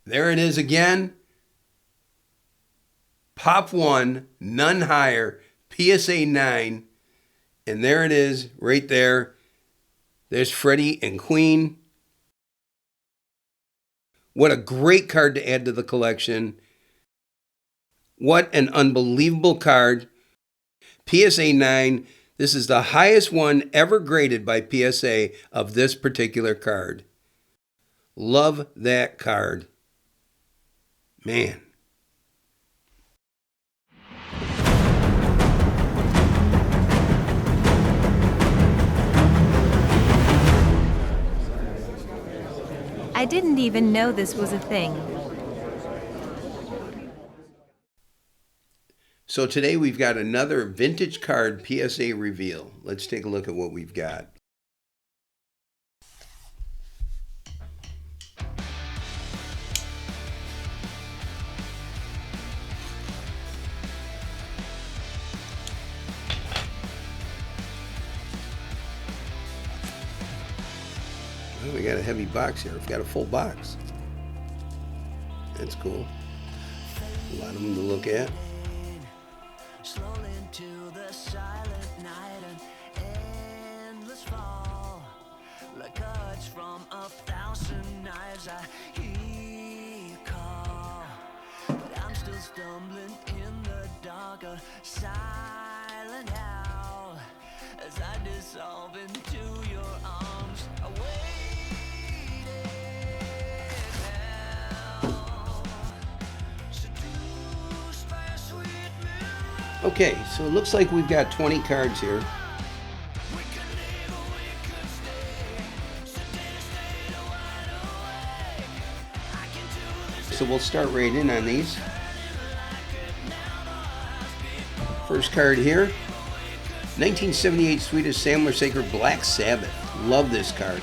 There it is again. Pop 1, none higher, PSA 9. And there it is right there. There's Freddie and Queen. What a great card to add to the collection. What an unbelievable card. PSA 9. This is the highest one ever graded by PSA of this particular card. Love that card. Man. I didn't even know this was a thing. So today we've got another vintage card PSA reveal. Let's take a look at what we've got. Well, we got a heavy box here. We've got a full box. That's cool. A lot of them to look at. Into the silent night, an endless fall, like cuts from 1,000 knives. I hear you call, but I'm still stumbling in the dark, a silent howl, as I dissolve into your arms. I waited now, seduced by a sweet memory. Okay, so it looks like we've got 20 cards here. So we'll start right in on these. First card here, 1978 Swedish Sampler Sacred Black Sabbath. Love this card.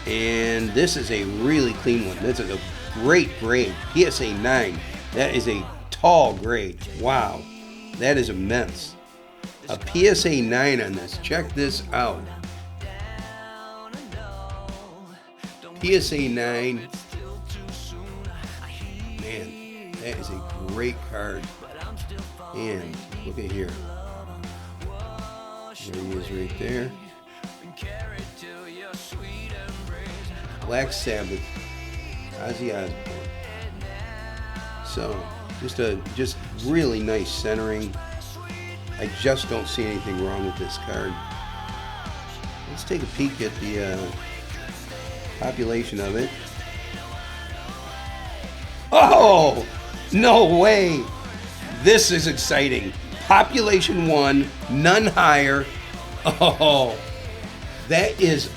And this is a really clean one. This is a great grade, PSA 9. That is a tall grade. Wow. That is immense. A PSA 9 on this. Check this out. PSA 9. Man, that is a great card. And look at here. There he is right there. Black Sabbath. Ozzy Osbourne. So, just really nice centering. I just don't see anything wrong with this card. Let's take a peek at the population of it. Oh, no way. This is exciting. Population 1, none higher. Oh, that is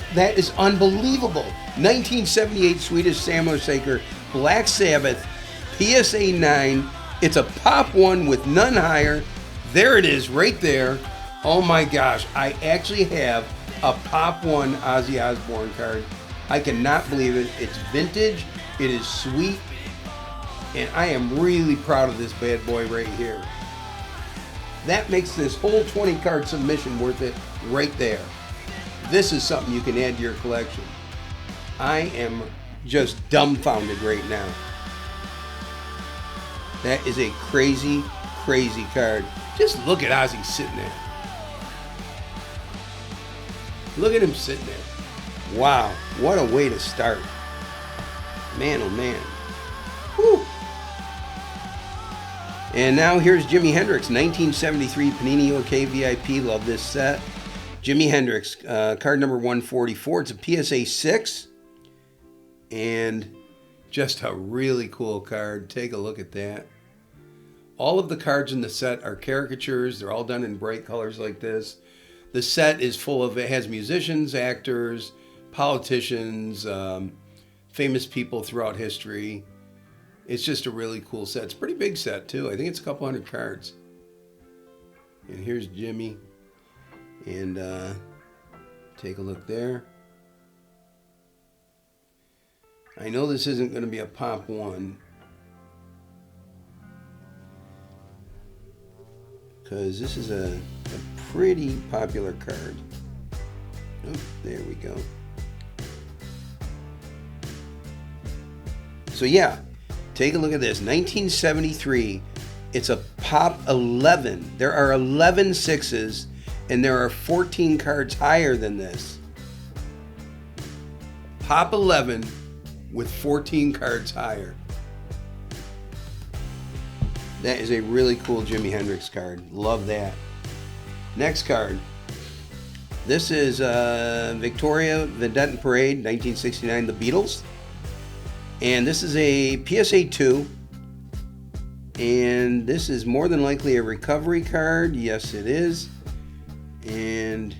unbelievable. 1978 Swedish Sampler Sacred Black Sabbath PSA 9. It's a pop 1 with none higher. There it is right there. Oh my gosh, I actually have a pop 1 Ozzy Osbourne card. I cannot believe it. It's vintage. It is sweet. And I am really proud of this bad boy right here. That makes this whole 20 card submission worth it right there. This is something you can add to your collection. I am just dumbfounded right now. That is a crazy, crazy card. Just look at Ozzy sitting there. Look at him sitting there. Wow, what a way to start. Man, oh man. Whew. And now here's Jimi Hendrix, 1973 Panini OK VIP. Love this set. Jimi Hendrix, card number 144. It's a PSA 6. And just a really cool card. Take a look at that. All of the cards in the set are caricatures. They're all done in bright colors like this. The set is full of, it has musicians, actors, politicians, famous people throughout history. It's just a really cool set. It's a pretty big set too. I think it's a couple hundred cards. And here's Jimmy. And take a look there. I know this isn't going to be a pop 1. Because this is a pretty popular card. Oh, there we go. So yeah, Take a look at this. 1973. It's a Pop 11. There are 11 sixes, and there are 14 cards higher than this. Pop 11 with 14 cards higher. That is a really cool Jimi Hendrix card. Love that. Next card. This is Victoria Vendetta and Parade, 1969, The Beatles. And this is a PSA 2. And this is more than likely a recovery card. Yes, it is. And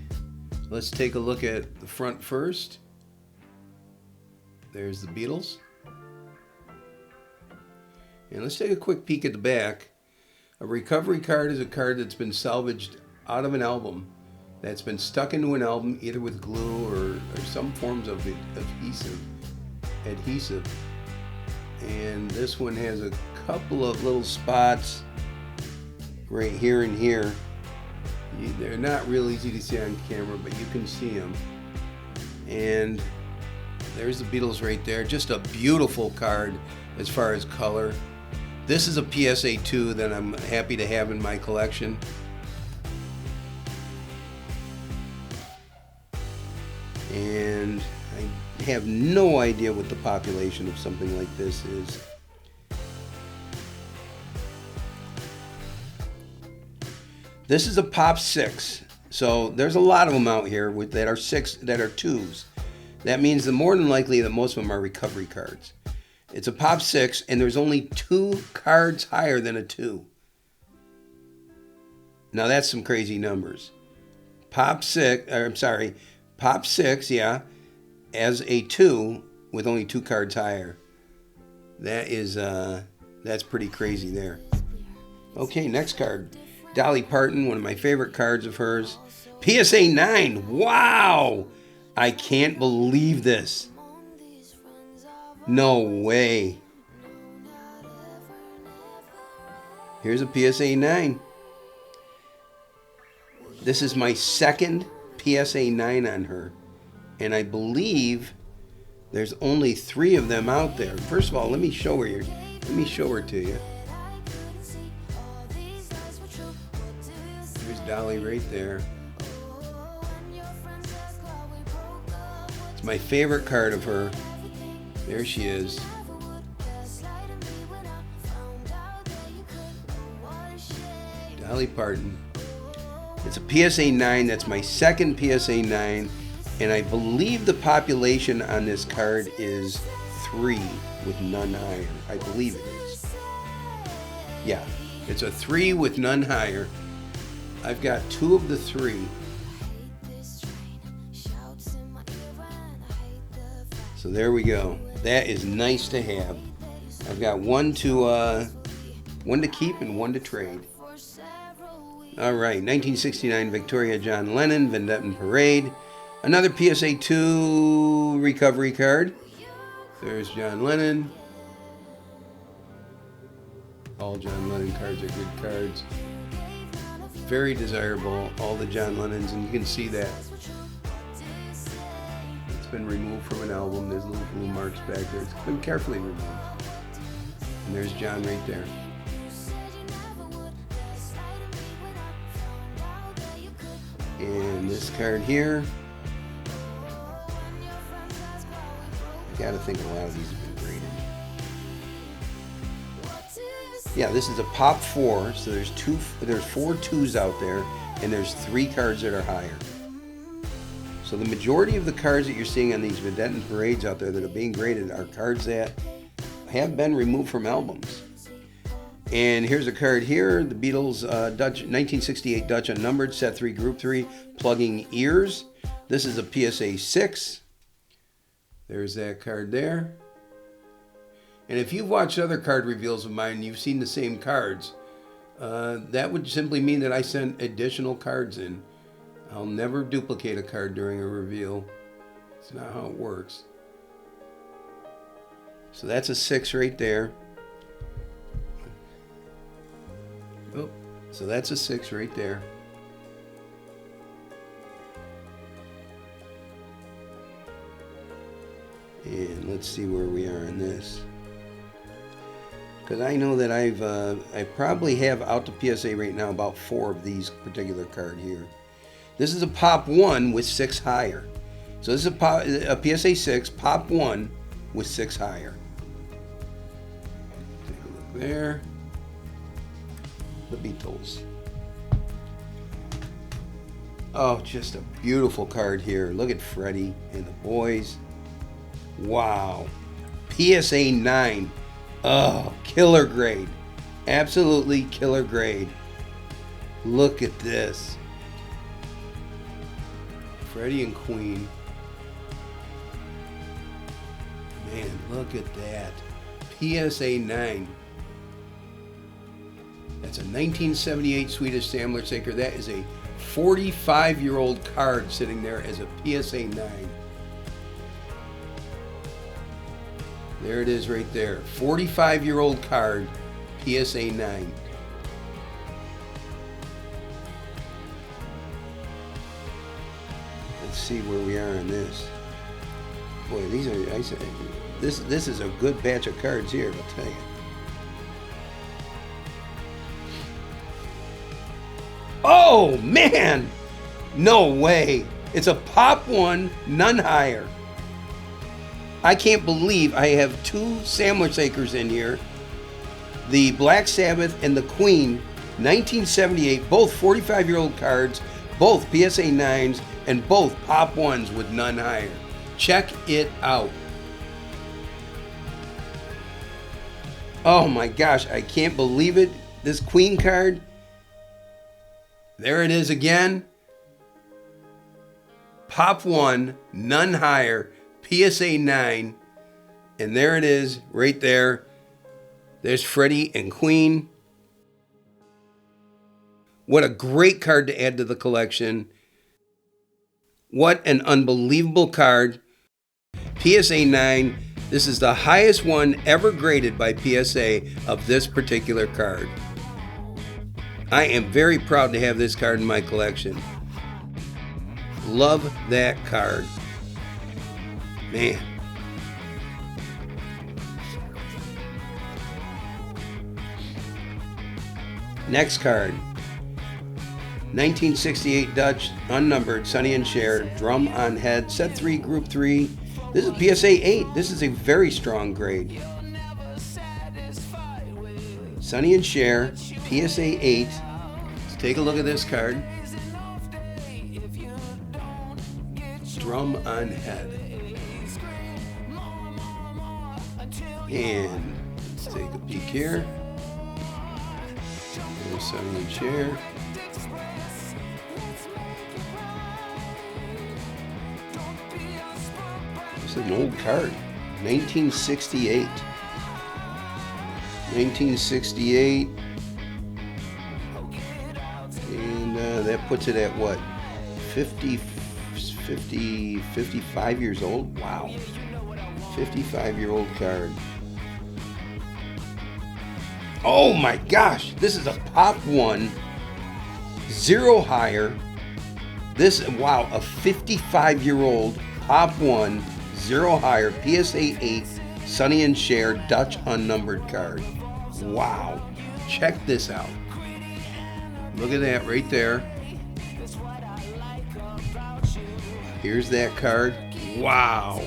let's take a look at the front first. There's the Beatles. And let's take a quick peek at the back. A recovery card is a card that's been salvaged out of an album, that's been stuck into an album either with glue or some forms of adhesive. And this one has a couple of little spots right here and here. They're not real easy to see on camera, but you can see them. And there's the Beatles right there. Just a beautiful card as far as color. This is a PSA 2 that I'm happy to have in my collection. And I have no idea what the population of something like this is. This is a Pop 6. So there's a lot of them out here that are 6, that are 2s. That means that more than likely that most of them are recovery cards. It's a Pop 6, and there's only 2 cards higher than a 2. Now that's some crazy numbers. Pop 6, yeah, as a 2 with only 2 cards higher. That is, that's pretty crazy there. Okay, next card. Dolly Parton, one of my favorite cards of hers. PSA 9, wow! I can't believe this. No way. Here's a PSA 9. This is my second PSA 9 on her. And I believe there's only 3 of them out there. First of all, let me show her to you. There's Dolly right there. It's my favorite card of her. There she is. Dolly Parton. It's a PSA 9. That's my second PSA 9. And I believe the population on this card is 3 with none higher. I believe it is. Yeah, it's a 3 with none higher. I've got 2 of the 3. So there we go. That is nice to have. I've got one to keep and one to trade. All right, 1969 Victoria John Lennon, Vendetta and Parade. Another PSA 2 recovery card. There's John Lennon. All John Lennon cards are good cards. Very desirable, all the John Lennons, and you can see that. It's been removed from an album. There's little blue marks back there. It's been carefully removed. And there's John right there. And this card here, I gotta think a lot of these have been graded. Yeah, this is a Pop 4, so there's 4 2s out there, and there's 3 cards that are higher. So the majority of the cards that you're seeing on these Vendetta and Parades out there that are being graded are cards that have been removed from albums. And here's a card here, the Beatles Dutch 1968 Dutch Unnumbered, Set 3, Group 3, Plugging Ears. This is a PSA 6. There's that card there. And if you've watched other card reveals of mine and you've seen the same cards, that would simply mean that I sent additional cards in. I'll never duplicate a card during a reveal. It's not how it works. So that's a 6 right there. Oh, so that's a 6 right there. And let's see where we are in this. because I know that I probably have out to PSA right now about 4 of these particular card here. This is a Pop 1 with 6 higher. So this is a PSA 6 Pop 1 with 6 higher. Take a look there. The Beatles. Oh, just a beautiful card here. Look at Freddie and the boys. Wow. PSA 9. Oh, killer grade. Absolutely killer grade. Look at this. Freddie and Queen. Man, look at that. PSA 9. That's a 1978 Swedish Samler Shaker. That is a 45-year-old card sitting there as a PSA 9. There it is right there. 45-year-old card, PSA 9. Let's see where we are on this. Boy, these are, I say, this is a good batch of cards here, I'll tell you. Oh, man! No way. It's a Pop 1, none higher. I can't believe I have 2 Samler Shakers in here. The Black Sabbath and the Queen, 1978, both 45-year-old cards, both PSA 9s, and both Pop 1s with none higher. Check it out. Oh my gosh, I can't believe it. This Queen card. There it is again. Pop 1, none higher, PSA 9. And there it is, right there. There's Freddie and Queen. What a great card to add to the collection. What an unbelievable card. PSA 9. This is the highest one ever graded by PSA of this particular card. I am very proud to have this card in my collection. Love that card. Man. Next card. 1968 Dutch, unnumbered, Sonny and Cher, drum on head, set 3, group 3. This is PSA 8. This is a very strong grade. Sonny and Cher, PSA 8. Let's take a look at this card. Drum on head. And let's take a peek here. There's Sonny and Cher. This is an old card. 1968. 1968. And that puts it at what? 55 years old? Wow. 55-year-old card. Oh my gosh, this is a Pop 1, 0 higher. This, wow, a 55-year-old Pop 1, 0 higher, PSA 8, Sonny and Cher, Dutch unnumbered card. Wow, check this out. Look at that right there. Here's that card. Wow,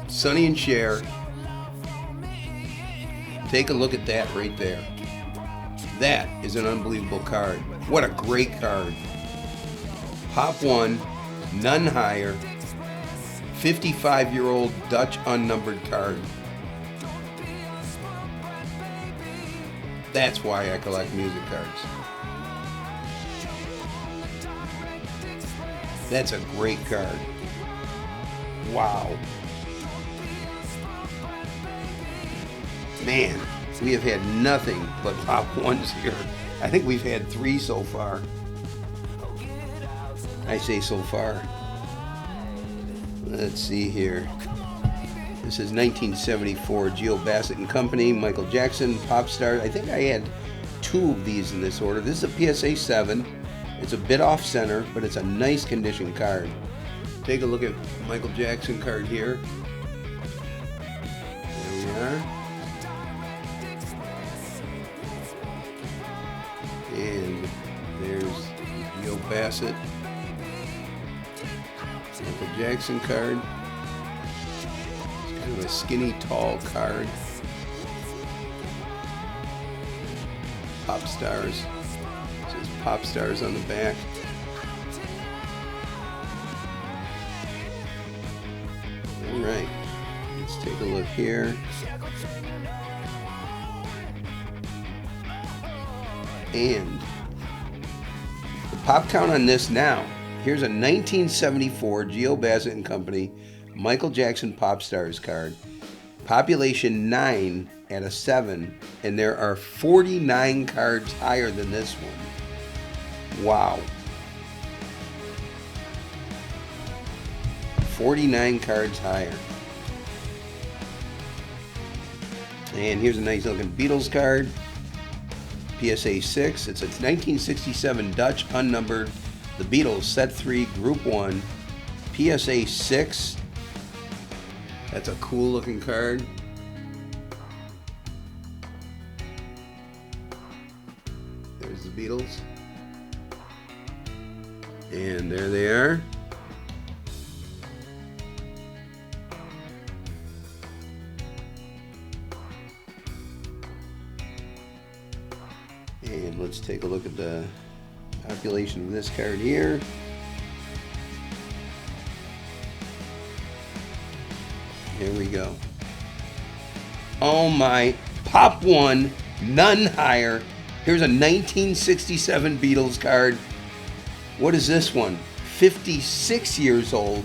Sonny and Cher. Take a look at that right there. That is an unbelievable card. What a great card. Pop 1, none higher, 55-year-old Dutch unnumbered card. That's why I collect music cards. That's a great card. Wow. Man, we have had nothing but Pop 1s here. I think we've had 3 so far. I say so far. Let's see here. This is 1974, Geo Bassett and Company, Michael Jackson, Pop Star. I think I had 2 of these in this order. This is a PSA 7. It's a bit off center, but it's a nice condition card. Take a look at Michael Jackson card here. There we are. Bassett. Michael Jackson card. It's kind of a skinny, tall card. Pop Stars. It says Pop Stars on the back. Alright, let's take a look here. And the pop count on this now. Here's a 1974 Geo Bassett and Company Michael Jackson Pop Stars card. Population 9 at a 7, and there are 49 cards higher than this one. Wow. 49 cards higher. And here's a nice looking Beatles card. PSA 6. It's a 1967 Dutch unnumbered. The Beatles Set 3 Group 1. PSA 6. That's a cool looking card. There's the Beatles. And there they are. And let's take a look at the population of this card here. Here we go. Oh my, pop one, none higher. Here's a 1967 Beatles card. What is this one? 56 years old.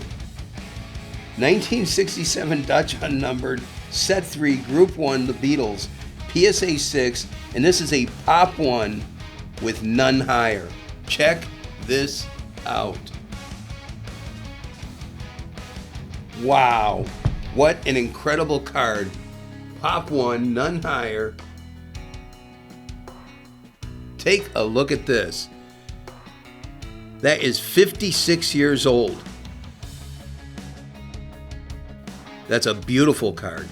1967 Dutch unnumbered, Set 3, Group 1, The Beatles, PSA 6, and this is a pop one with none higher. Check this out. Wow, what an incredible card. Pop one, none higher. Take a look at this. That is 56 years old. That's a beautiful card.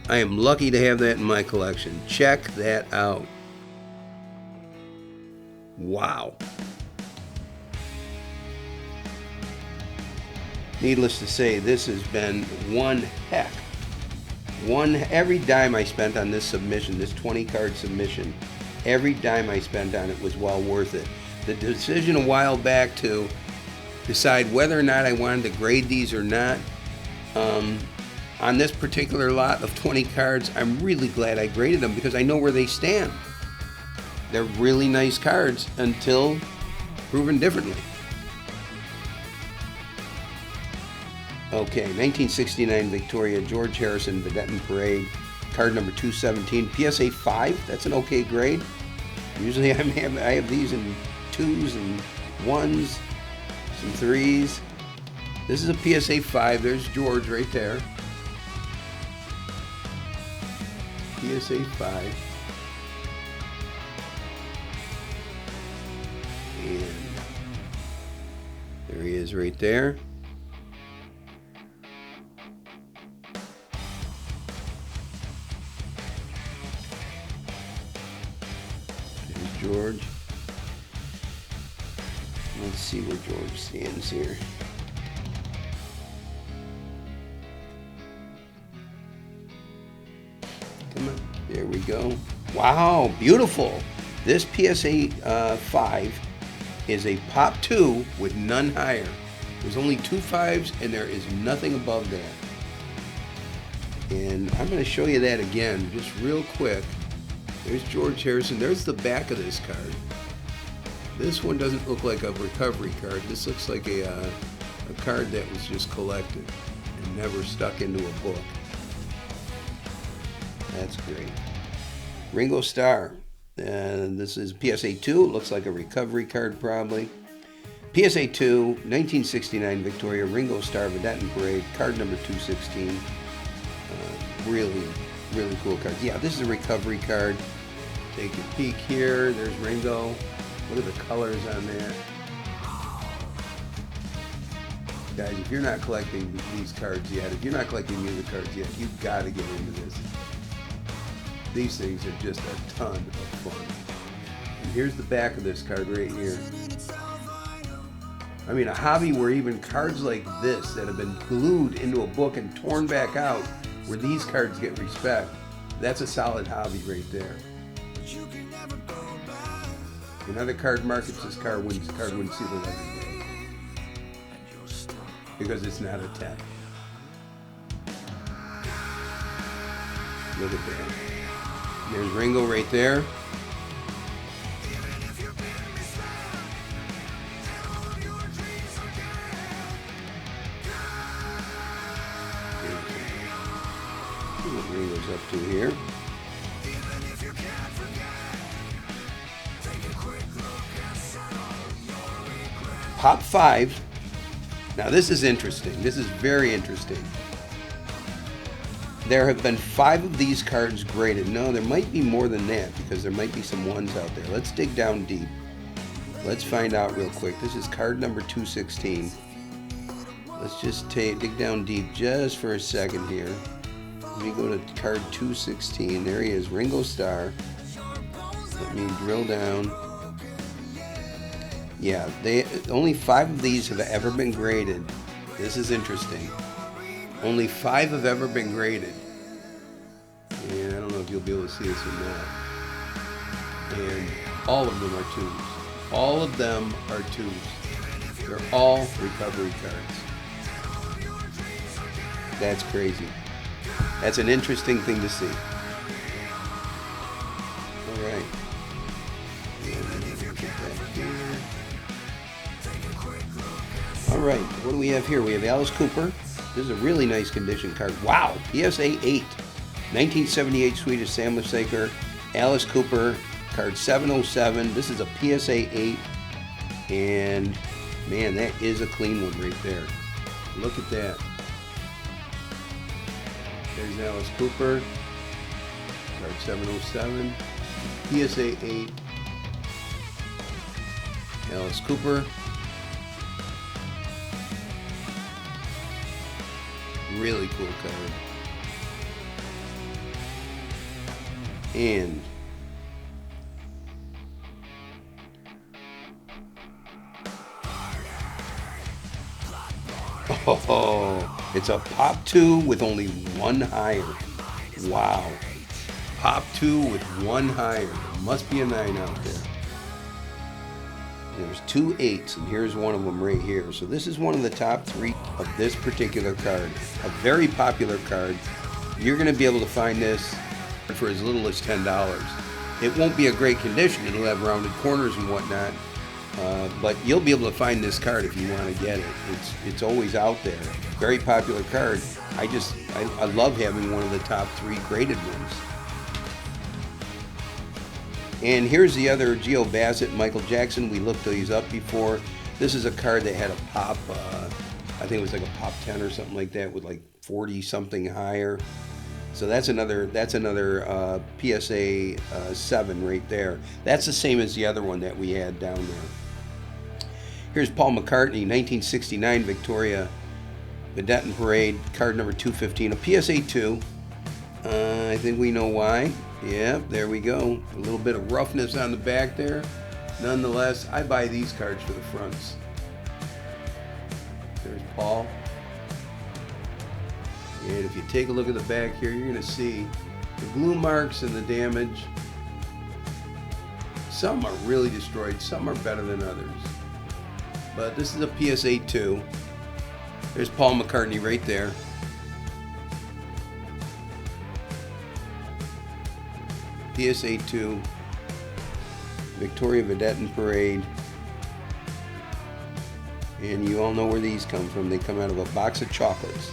I am lucky to have that in my collection. Check that out. Wow. Needless to say, this has been one heck. Every dime I spent on this submission, this 20 card submission, every dime I spent on it was well worth it. The decision a while back to decide whether or not I wanted to grade these or not, on this particular lot of 20 cards, I'm really glad I graded them because I know where they stand. They're really nice cards until proven differently. Okay, 1969 Victoria, George Harrison, Vedette and Parade, card number 217, PSA 5, that's an okay grade. Usually I have these in 2s and 1s, some 3s. This is a PSA 5, there's George right there. PSA 5. And there he is right there. There's George. Let's see where George stands here. Come on, there we go. Wow, beautiful. This PSA 5 is a pop 2 with none higher. There's only 2 5s and there is nothing above that. And I'm going to show you that again just real quick. There's George Harrison. There's the back of this card. This one doesn't look like a recovery card. This looks like a card that was just collected and never stuck into a book. That's great. Ringo Starr. This is PSA 2. It looks like a recovery card probably. PSA 2, 1969 Victoria, Ringo Starr, Vedette and Parade, card number 216. Really, really cool card. Yeah, this is a recovery card. Take a peek here. There's Ringo. Look at the colors on that. Guys, if you're not collecting these cards yet, if you're not collecting music cards yet, you've got to get into this. These things are just a ton of fun. And here's the back of this card right here. I mean, a hobby where even cards like this that have been glued into a book and torn back out, where these cards get respect, that's a solid hobby right there. Another card markets this card wins seal of every day. Because it's not a 10. Look at that. There's Ringo right there. See what Ringo's up to here. Pop 5. Now this is interesting. This is very interesting. There have been 5 of these cards graded. No, there might be more than that because there might be some ones out there. Let's dig down deep. Let's find out real quick. This is card number 216. Let's just dig down deep just for a second here. Let me go to card 216. There he is, Ringo Starr. Let me drill down. Yeah, only 5 of these have ever been graded. This is interesting. Only 5 have ever been graded. And I don't know if you'll be able to see this or not. And all of them are 2s. All of them are 2s. They're all recovery cards. That's crazy. That's an interesting thing to see. All right. All right, what do we have here? We have Alice Cooper. This is a really nice condition card. Wow, PSA 8. 1978 Swedish Sandwich Shaker. Alice Cooper, card 707. This is a PSA 8. And, man, that is a clean one right there. Look at that. There's Alice Cooper. Card 707. PSA 8. Alice Cooper. Really cool card. And oh, it's a Pop 2 with only 1 higher. Wow. Pop 2 with 1 higher. There must be a 9 out there. There's 2 8s, and here's one of them right here. So this is one of the top 3 of this particular card. A very popular card. You're going to be able to find this for as little as $10. It won't be a great condition. It'll have rounded corners and whatnot. But you'll be able to find this card if you want to get it. It's always out there. Very popular card. I love having one of the top 3 graded ones. And here's the other Geo Bassett, Michael Jackson. We looked these up before. This is a card that had a pop, I think it was like a pop 10 or something like that with like 40 something higher. So that's another PSA 7 right there. That's the same as the other one that we had down there. Here's Paul McCartney, 1969 Victoria Vedette Parade, card number 215, a PSA 2. I think we know why. Yeah, there we go. A little bit of roughness on the back there. Nonetheless, I buy these cards for the fronts. There's Paul. And if you take a look at the back here, you're going to see the glue marks and the damage. Some are really destroyed. Some are better than others. But this is a PSA 2. There's Paul McCartney right there. PSA 2, Victoria Vedette and Parade. And you all know where these come from. They come out of a box of chocolates.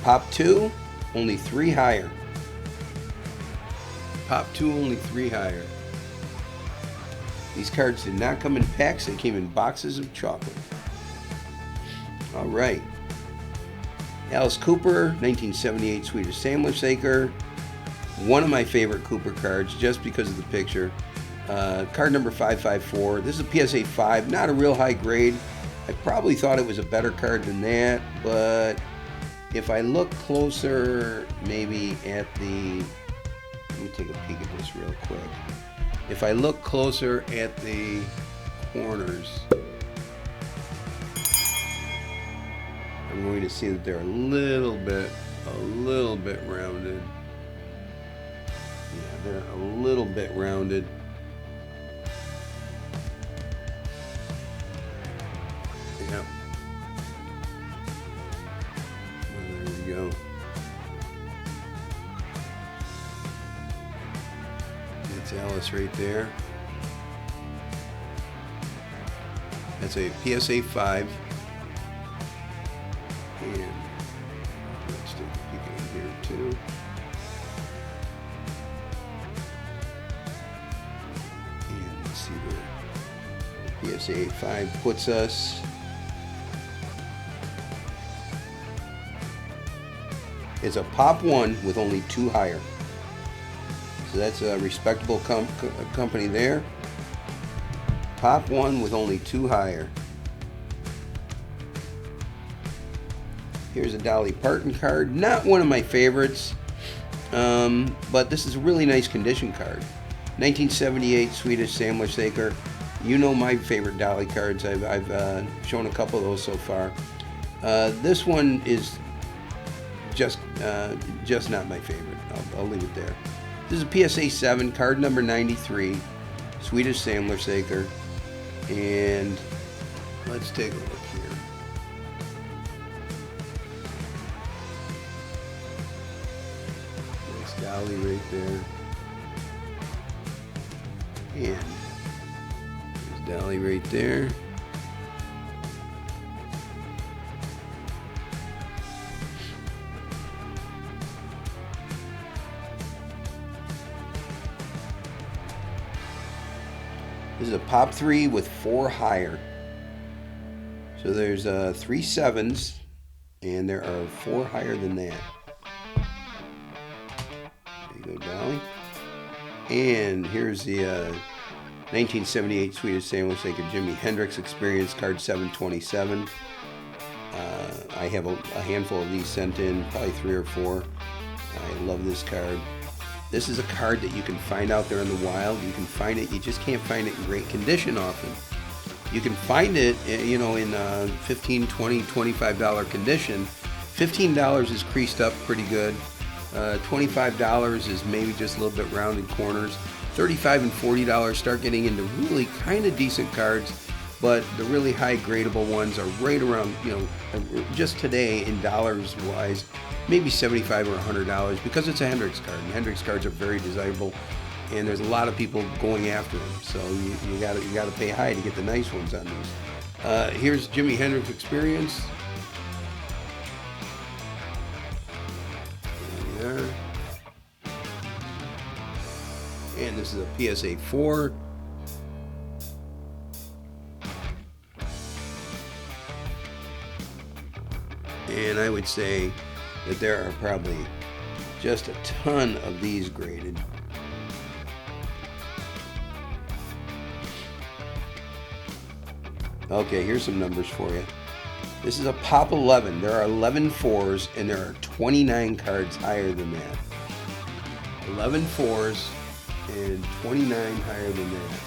Pop 2, only 3 higher. Pop 2, only 3 higher. These cards did not come in packs. They came in boxes of chocolate. All right. Alice Cooper, 1978 Swedish Sandwich Shaker. One of my favorite Cooper cards just because of the picture. Card number 554. This is a PSA 5, not a real high grade. I probably thought it was a better card than that, but if I look closer maybe at the Let me take a peek at this real quick. If I look closer at the corners, I'm going to see that they're a little bit rounded. Yeah, they're a little bit rounded. Yep. Well, there we go. That's Alice right there. That's a PSA 5. And let's take a peek in here too. And let's see where PSA 5 puts us. It's a pop 1 with only 2 higher. So that's a respectable company there. Pop 1 with only 2 higher. Here's a Dolly Parton card. Not one of my favorites, but this is a really nice condition card. 1978 Swedish Samlarsaker. You know my favorite Dolly cards. I've shown a couple of those so far. This one is just not my favorite. I'll leave it there. This is a PSA 7, card number 93, Swedish Samlarsaker. And let's take a look here. Nice Dolly right there. And there's Dolly right there. This is a pop 3 with 4 higher. So there's 3 7s, and there are 4 higher than that. There you go, Dolly. And here's the 1978 Swedish Samlarsaker Jimi Hendrix Experience, card 727. I have a handful of these sent in, probably 3 or 4. I love this card. This is a card that you can find out there in the wild. You can find it, you just can't find it in great condition often. You can find it, you know, in $15, $20, $25 condition. $15 is creased up pretty good. $25 is maybe just a little bit rounded corners. $35 and $40 start getting into really kind of decent cards, but the really high gradable ones are right around, you know, just today in dollars wise, maybe $75 or $100 because it's a Hendrix card, and Hendrix cards are very desirable, and there's a lot of people going after them. So you gotta pay high to get the nice ones on these. Here's Jimi Hendrix Experience. There. And this is a PSA 4. And I would say that there are probably just a ton of these graded. Okay, here's some numbers for you. This is a pop 11. There are 11 4s, and there are 29 cards higher than that. 11 4s and 29 higher than that.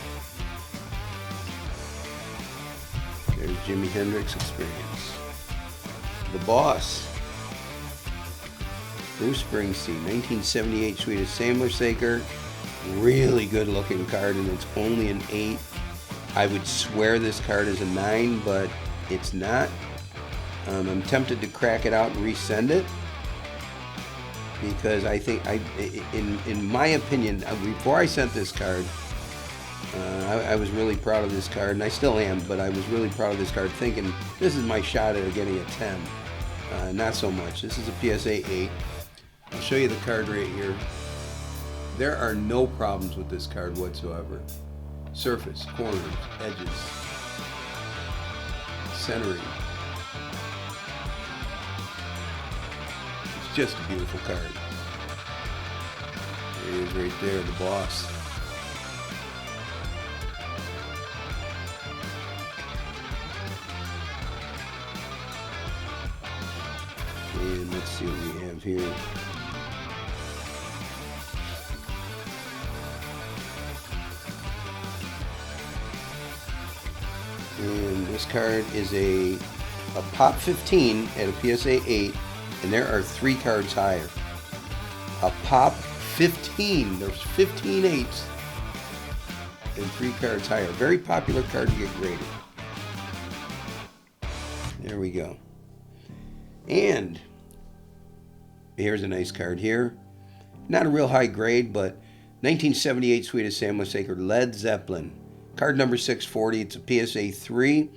There's Jimi Hendrix Experience. The Boss. Bruce Springsteen, 1978 Swedish Samlarsaker. Really good looking card, and it's only an 8. I would swear this card is a 9, but it's not. I'm tempted to crack it out and resend it because I think, in my opinion, before I sent this card, I was really proud of this card, and I still am, but I was really proud of this card thinking this is my shot at getting a 10. Not so much. This is a PSA 8. I'll show you the card right here. There are no problems with this card whatsoever. Surface, corners, edges, centering. It's just a beautiful card. There he is right there, the Boss. And let's see what we have here. next card is a Pop 15 at a PSA 8, and there are 3 cards higher. A Pop 15, there's 15 eights and 3 cards higher. Very popular card to get graded. There we go. And here's a nice card here. Not a real high grade, but 1978 Swedish Sandwich Sacred Led Zeppelin. Card number 640. It's a PSA 3.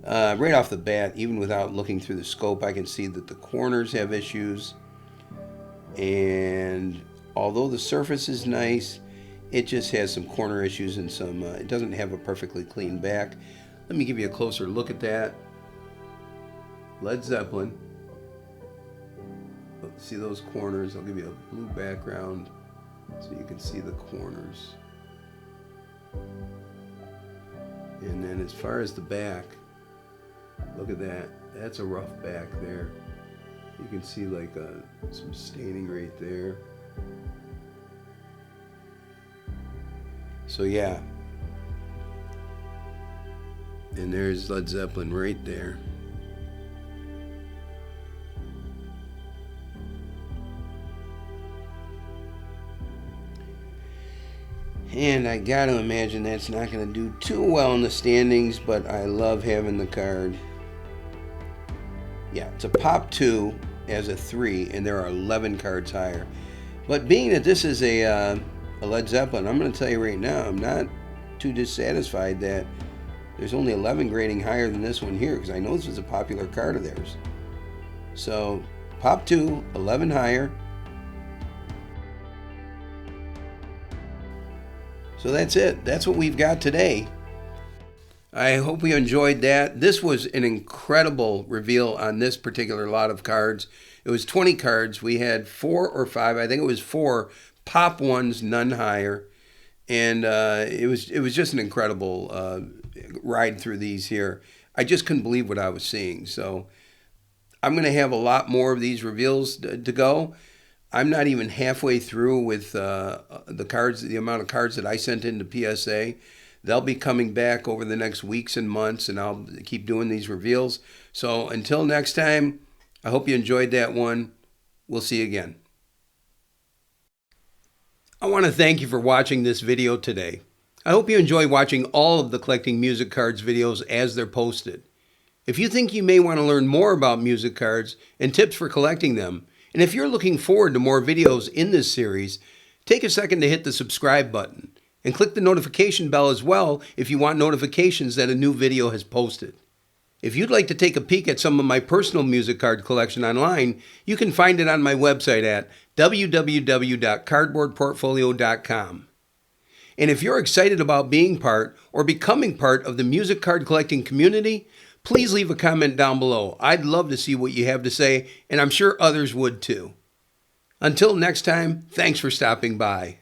Right off the bat, even without looking through the scope, I can see that the corners have issues. And although the surface is nice, it just has some corner issues and some, it doesn't have a perfectly clean back. Let me give you a closer look at that. Led Zeppelin. See those corners? I'll give you a blue background so you can see the corners. And then as far as the back, look at that. That's a rough back there. You can see like some staining right there. So yeah. And there's Led Zeppelin right there. And I gotta imagine that's not gonna do too well in the standings, but I love having the card. Yeah, it's a Pop 2 as a 3, and there are 11 cards higher. But being that this is a Led Zeppelin, I'm gonna tell you right now, I'm not too dissatisfied that there's only 11 grading higher than this one here, because I know this is a popular card of theirs. So, Pop 2, 11 higher. So that's it. That's what we've got today. I hope you enjoyed that. This was an incredible reveal on this particular lot of cards. It was 20 cards. We had 4 or 5, I think it was 4 Pop 1s, none higher. And it was just an incredible ride through these here. I just couldn't believe what I was seeing. So I'm going to have a lot more of these reveals to go. I'm not even halfway through with the cards, the amount of cards that I sent into PSA. They'll be coming back over the next weeks and months, and I'll keep doing these reveals. So until next time, I hope you enjoyed that one. We'll see you again. I want to thank you for watching this video today. I hope you enjoy watching all of the Collecting Music Cards videos as they're posted. If you think you may want to learn more about music cards and tips for collecting them, and if you're looking forward to more videos in this series, take a second to hit the subscribe button and click the notification bell as well if you want notifications that a new video has posted. If you'd like to take a peek at some of my personal music card collection online, you can find it on my website at www.cardboardportfolio.com. And if you're excited about being part or becoming part of the music card collecting community, please leave a comment down below. I'd love to see what you have to say, and I'm sure others would too. Until next time, thanks for stopping by.